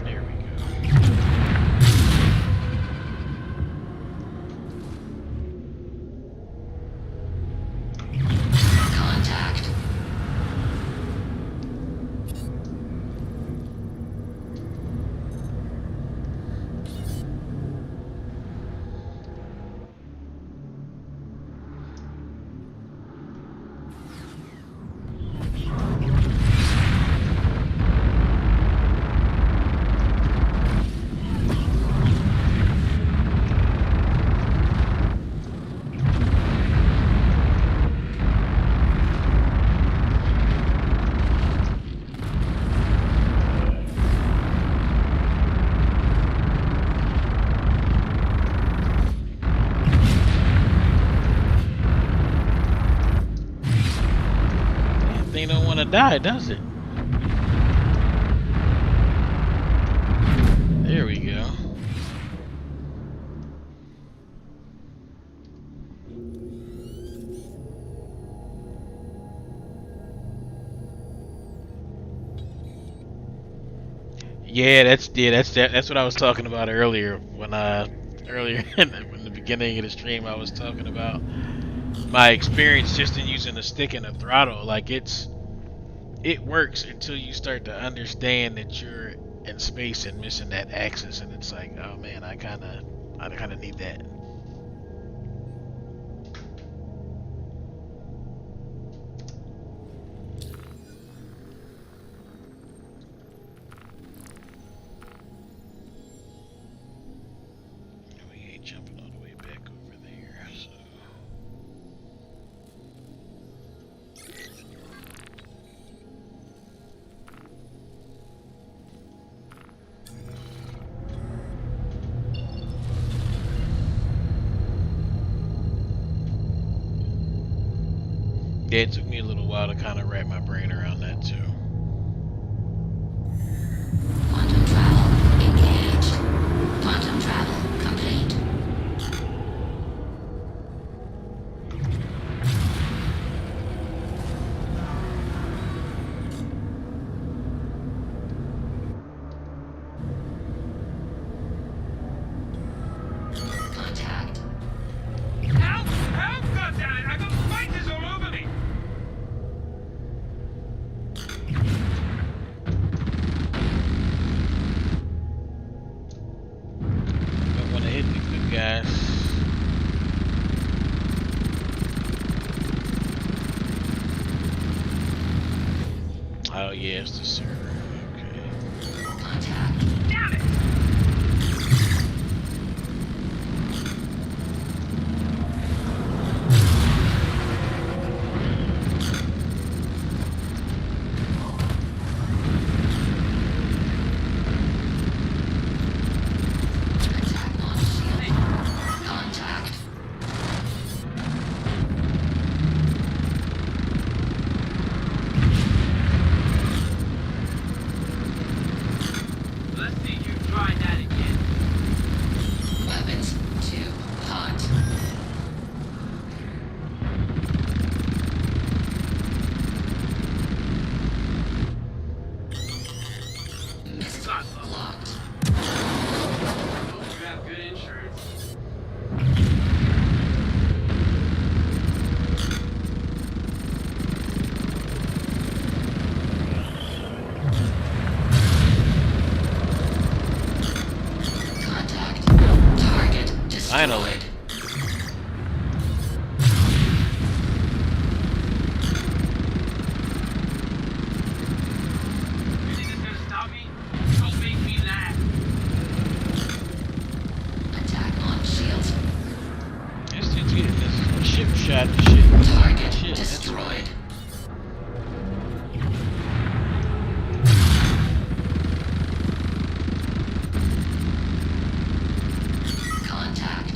There we go. Contact. not die, does it? There we go. Yeah, that's what I was talking about earlier when earlier in the beginning of the stream I was talking about my experience just in using a stick and a throttle. Like it works until you start to understand that you're in space and missing that axis, and it's like, oh man, I kind of need that. We ain't jumping all the way back over there, so. Yeah, it took me a little while to kind of wrap my brain around that too. Quantum travel engaged. Quantum travel complete. Contact. Help! Help! Goddammit! I've got fighters all over me! Don't want to hit the good guys. Oh yeah, it's the server. Okay. Contact. Damn it! Attack launch shield. Contact. Let's see you try that again. Weapons too hot. Missile locked. Hope you have good insurance. Contact. Target destroyed. Finally. You think it's gonna stop me? Don't make me laugh. Attack launch shield. It's getting this ship shot and shit. Target Shit, that's destroyed. Contact.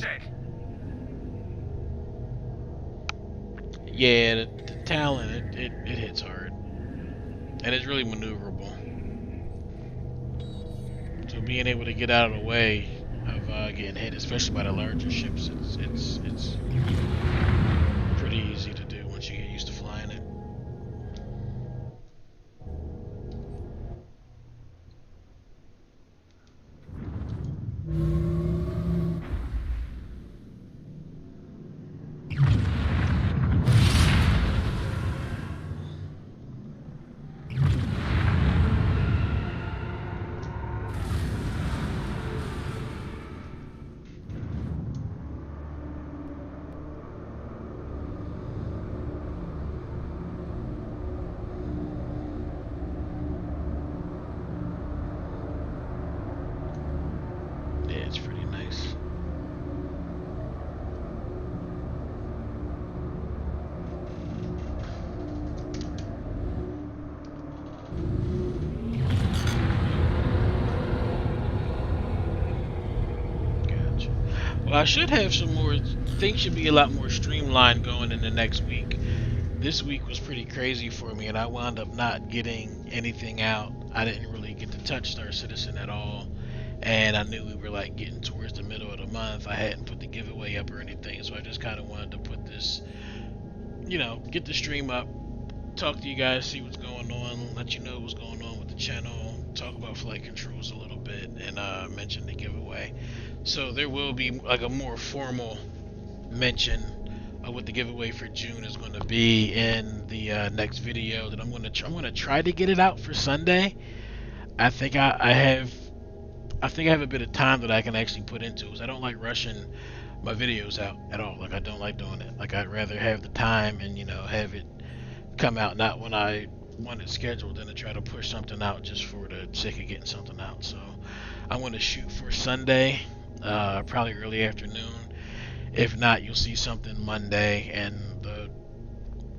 said. Yeah, the Talon, it hits hard. And it's really maneuverable. So being able to get out of the way of getting hit, especially by the larger ships, it's pretty easy to do once you get used to flying it. Yeah, it's pretty nice. Gotcha. Well, I should have some more. Things should be a lot more streamlined going in the next week. This week was pretty crazy for me, and I wound up not getting anything out. I didn't really get to touch Star Citizen at all, and I knew we were like getting towards the middle of the month. I hadn't put the giveaway up or anything, so I just kind of wanted to put this, get the stream up, talk to you guys, see what's going on, let you know what's going on with the channel, talk about flight controls a little bit, and mention the giveaway. So there will be like a more formal mention of what the giveaway for June is going to be in the next video that I'm going to try to get it out for Sunday. I think I have a bit of time that I can actually put into it, because I don't like rushing my videos out at all. Like, I don't like doing it. Like, I'd rather have the time and have it come out not when I want it scheduled than to try to push something out just for the sake of getting something out. So I'm going to shoot for Sunday, probably early afternoon. If not, you'll see something Monday and the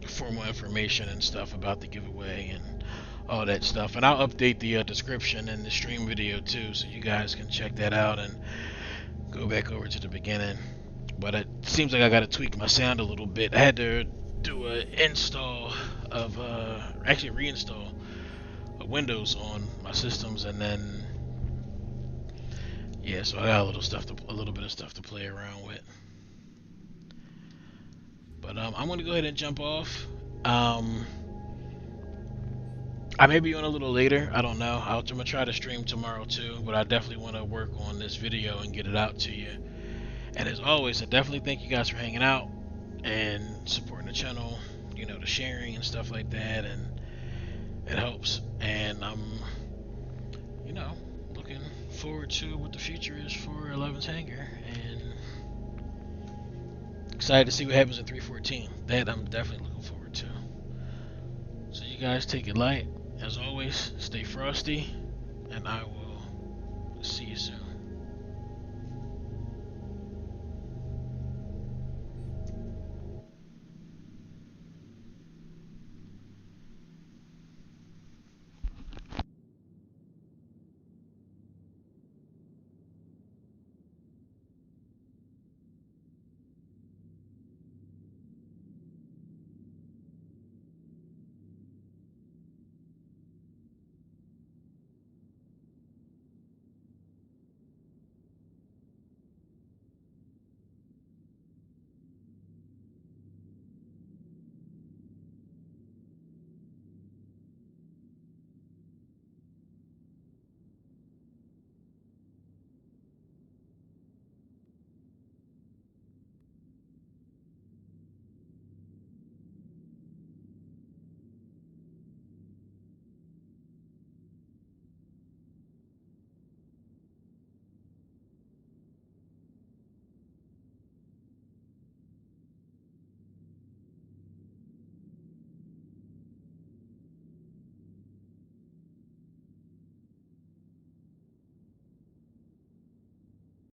formal information and stuff about the giveaway and all that stuff. And I'll update the description in the stream video too, so you guys can check that out and go back over to the beginning. But it seems like I got to tweak my sound a little bit. I had to do an install of, actually reinstall Windows on my systems, and then yeah, so I got a little bit of stuff to play around with. But I'm gonna go ahead and jump off. I may be on a little later. I don't know. I'm gonna try to stream tomorrow too, but I definitely want to work on this video and get it out to you. And as always, I definitely thank you guys for hanging out and supporting the channel. The sharing and stuff like that, and it helps. And I'm, looking forward to what the future is for 11's hangar, and excited to see what happens in 314. That I'm definitely looking forward to. So you guys take it light. As always, stay frosty, and I will see you soon.